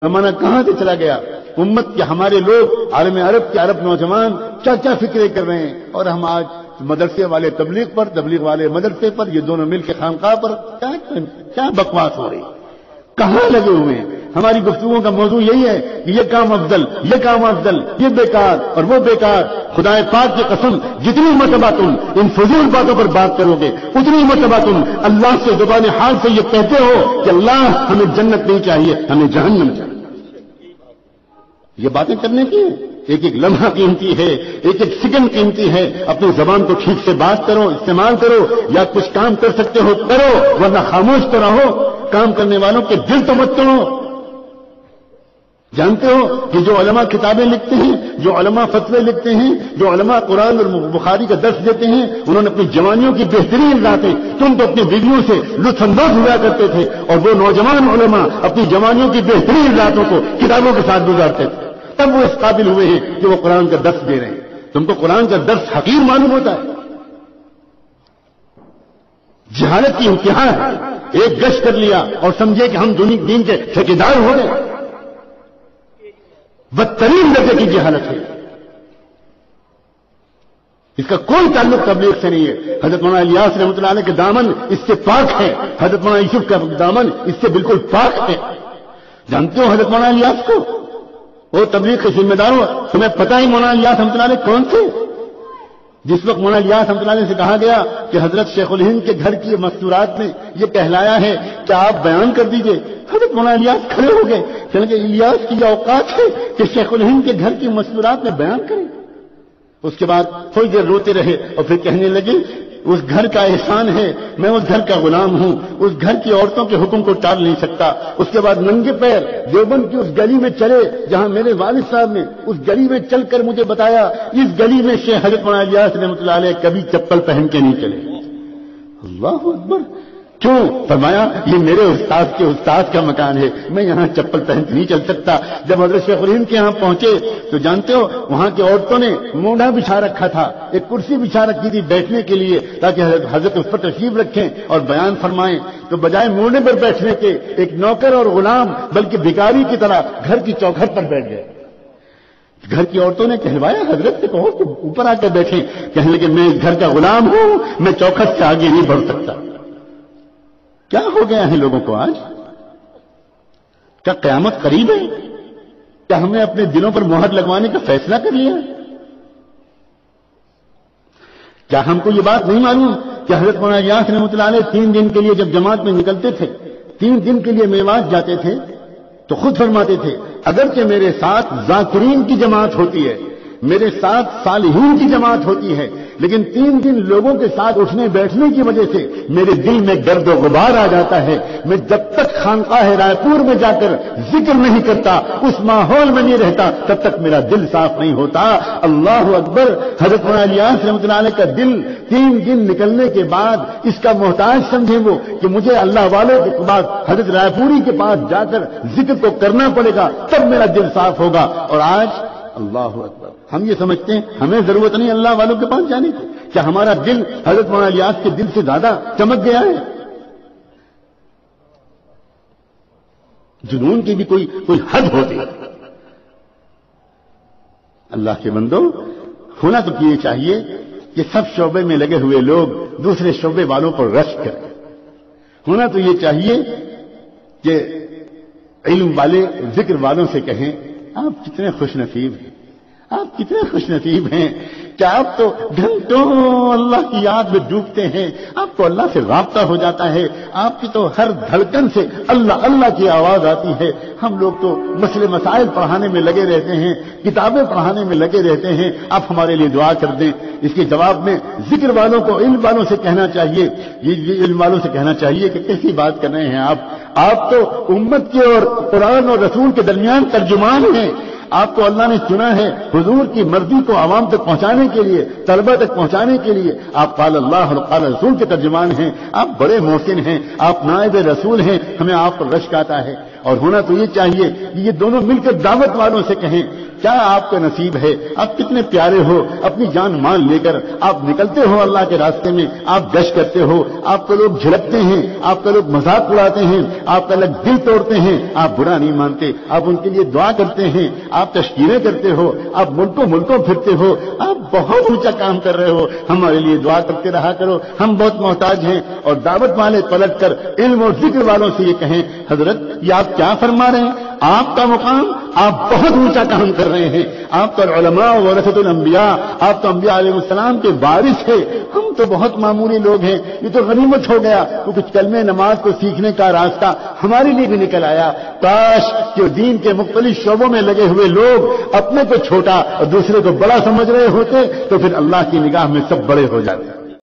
زمانہ کہاں سے چلا گیا؟ امت کے ہمارے لوگ عالم عرب کے عرب نوجوان کیا کیا فکریں کر رہے ہیں، اور ہم آج مدرسے والے تبلیغ پر، تبلیغ والے مدرسے پر، یہ دونوں مل کے خانقاہ پر کیا بکواس ہو رہی، کہاں لگے ہوئے ہیں؟ ہماری گفتگو کا موضوع یہی ہے کہ یہ کام افضل، یہ کام افضل، یہ بیکار اور وہ بیکار۔ خدا پاک کی قسم، جتنی مرتبہ تم ان فضول باتوں پر بات کرو گے، اتنی مرتبہ تم اللہ سے زبان حال سے یہ کہتے ہو کہ اللہ ہمیں جنت نہیں چاہیے، ہمیں جہنم چاہیے۔ یہ باتیں کرنے کی ایک ایک لمحہ قیمتی ہے، ایک ایک سیکنڈ قیمتی ہے۔ اپنی زبان کو ٹھیک سے بات کرو، استعمال کرو، یا کچھ کام کر سکتے ہو کرو، ورنہ خاموش تو رہو۔ کام کرنے والوں کے دل تو مت توڑو۔ جانتے ہو کہ جو علماء کتابیں لکھتے ہیں، جو علماء فتوے لکھتے ہیں، جو علماء قرآن اور بخاری کا درس دیتے ہیں، انہوں نے اپنی جوانیوں کی بہترین راتیں، تم تو اپنی بیویوں سے لطف اندوز ہوا کرتے تھے، اور وہ نوجوان علماء اپنی جوانیوں کی بہترین راتوں کو کتابوں کے ساتھ گزارتے تھے، تب وہ اس قابل ہوئے ہیں کہ وہ قرآن کا درس دے رہے ہیں۔ تم کو قرآن کا درس حقیر معلوم ہوتا ہے؟ جہالت کی انتہا ہے۔ ایک گشت کر لیا اور سمجھے کہ ہم دین کے ٹھیکیدار ہو گئے، بدترین درجے کی جہالت ہے۔ اس کا کوئی تعلق تبلیغ سے نہیں ہے۔ حضرت مولانا الیاس رحمۃ اللہ علیہ کے دامن اس سے پاک ہے، حضرت مولانا یوسف کا دامن اس سے بالکل پاک ہے۔ جانتے ہو حضرت مولانا الیاس کو؟ وہ تبلیغ کے ذمہ دار ہو، تمہیں پتہ ہی مولانا الیاس رحمۃ اللہ علیہ کون تھے؟ جس وقت مولانا الیاس رحمۃ اللہ علیہ سے کہا گیا کہ حضرت شیخ الہند کے گھر کی مستورات میں یہ کہلایا ہے کہ آپ بیان کر دیجئے، حضرت مولانا الیاس کھڑے ہو گئے، کہ الیاس کی یہ اوقات ہے کہ شیخ الہند کے گھر کی مستورات میں بیان کریں۔ اس کے بعد تھوڑی دیر روتے رہے اور پھر کہنے لگے اس گھر کا احسان ہے، میں اس گھر کا غلام ہوں، اس گھر کی عورتوں کے حکم کو ٹال نہیں سکتا۔ اس کے بعد ننگے پیر دیوبند کی اس گلی میں چلے جہاں میرے والد صاحب نے اس گلی میں چل کر مجھے بتایا اس گلی میں شیخ حضرت مولانا الیاس رحمۃ اللہ علیہ کبھی چپل پہن کے نہیں چلے۔ اللہ اکبر! کیوں؟ فرمایا یہ میرے استاد کے استاد کا مکان ہے، میں یہاں چپل پہن کے نہیں چل سکتا۔ جب حضرت شیخ الہند کے یہاں پہنچے تو جانتے ہو وہاں کی عورتوں نے مونڈا بچھا رکھا تھا، ایک کرسی بچھا رکھی تھی بیٹھنے کے لیے تاکہ حضرت اس پر تشریف رکھیں اور بیان فرمائیں، تو بجائے مونڈے پر بیٹھنے کے ایک نوکر اور غلام بلکہ بھکاری کی طرح گھر کی چوکھٹ پر بیٹھ گئے۔ گھر کی عورتوں نے کہلوایا حضرت سے کہو کہ اوپر آ کے بیٹھیں، کہنے لگے میں اس گھر کا غلام ہوں، میں چوکھٹ سے آگے نہیں بڑھ سکتا۔ کیا ہو گیا ہے لوگوں کو آج؟ کیا قیامت قریب ہے؟ کیا ہم نے اپنے دلوں پر مہر لگوانے کا فیصلہ کر لیا؟ کیا ہم کو یہ بات نہیں معلوم کہ حضرت مولانا الیاس رحمۃ اللہ علیہ 3 دن کے لیے جب جماعت میں نکلتے تھے، 3 دن کے لیے میوات جاتے تھے تو خود فرماتے تھے اگرچہ میرے ساتھ ذاکرین کی جماعت ہوتی ہے، میرے ساتھ صالحین کی جماعت ہوتی ہے، لیکن 3 دن لوگوں کے ساتھ اٹھنے بیٹھنے کی وجہ سے میرے دل میں گرد و غبار آ جاتا ہے۔ میں جب تک خانقاہ رائے پور میں جا کر ذکر نہیں کرتا، اس ماحول میں نہیں رہتا، تب تک میرا دل صاف نہیں ہوتا۔ اللہ اکبر! حضرت مولانا الیاس رحمۃ اللہ علیہ کا دل 3 دن نکلنے کے بعد اس کا محتاج سمجھے وہ کہ مجھے اللہ والوں کے بعد حضرت رائے پوری کے پاس جا کر ذکر کو کرنا پڑے گا، تب میرا دل صاف ہوگا۔ اور آج اللہ اکبر! ہم یہ سمجھتے ہیں ہمیں ضرورت نہیں اللہ والوں کے پاس جانے کی، کیا ہمارا دل حضرت مولانا الیاس کے دل سے زیادہ چمک گیا ہے؟ جنون کی بھی کوئی حد ہوتی ہے۔ اللہ کے بندو، ہونا تو یہ چاہیے کہ سب شعبے میں لگے ہوئے لوگ دوسرے شعبے والوں پر رشک کریں۔ ہونا تو یہ چاہیے کہ علم والے ذکر والوں سے کہیں آپ کتنے خوش نصیب ہیں، آپ کتنے خوش نصیب ہیں کہ آپ تو گھنٹوں اللہ کی یاد میں ڈوبتے ہیں، آپ کو اللہ سے رابطہ ہو جاتا ہے، آپ کی تو ہر دھڑکن سے اللہ اللہ کی آواز آتی ہے۔ ہم لوگ تو مسئلے مسائل پڑھانے میں لگے رہتے ہیں، کتابیں پڑھانے میں لگے رہتے ہیں، آپ ہمارے لیے دعا کر دیں۔ اس کے جواب میں ذکر والوں کو علم والوں سے کہنا چاہیے، یہ علم والوں سے کہنا چاہیے کہ کیسی بات کر رہے ہیں آپ تو امت کے اور قرآن اور رسول کے درمیان ترجمان ہیں۔ آپ کو اللہ نے چنا ہے حضور کی مرضی کو عوام تک پہنچانے کے لیے، طلبہ تک پہنچانے کے لیے۔ آپ قال اللہ اور قال رسول کے ترجمان ہیں، آپ بڑے محسن ہیں، آپ نائب رسول ہیں، ہمیں آپ پر رشک آتا ہے۔ اور ہونا تو یہ چاہیے کہ یہ دونوں مل کر دعوت والوں سے کہیں کیا آپ کا نصیب ہے، آپ کتنے پیارے ہو، اپنی جان مان لے کر آپ نکلتے ہو اللہ کے راستے میں، آپ گشت کرتے ہو، آپ کو لوگ جھڑکتے ہیں، آپ کا لوگ مذاق اڑاتے ہیں، آپ کا لوگ دل توڑتے ہیں، آپ برا نہیں مانتے، آپ ان کے لیے دعا کرتے ہیں، آپ تشکیلیں کرتے ہو، آپ ملکوں پھرتے ہو، آپ بہت اونچا کام کر رہے ہو، ہمارے لیے دعا کرتے رہا کرو، ہم بہت محتاج ہیں۔ اور دعوت والے پلٹ کر علم اور ذکر والوں سے یہ کہیں حضرت یہ آپ کیا فرما رہے ہیں، آپ کا مقام، آپ بہت اونچا کام کر رہے ہیں، آپ تو علماء ورثۃ الانبیاء، آپ تو انبیاء علیہ السلام کے وارث ہیں، ہم تو بہت معمولی لوگ ہیں، یہ تو غنیمت ہو گیا تو کچھ کلمہ نماز کو سیکھنے کا راستہ ہمارے لیے بھی نکل آیا۔ کاش کہ دین کے مختلف شعبوں میں لگے ہوئے لوگ اپنے کو چھوٹا اور دوسرے کو بڑا سمجھ رہے ہوتے تو پھر اللہ کی نگاہ میں سب بڑے ہو جاتے۔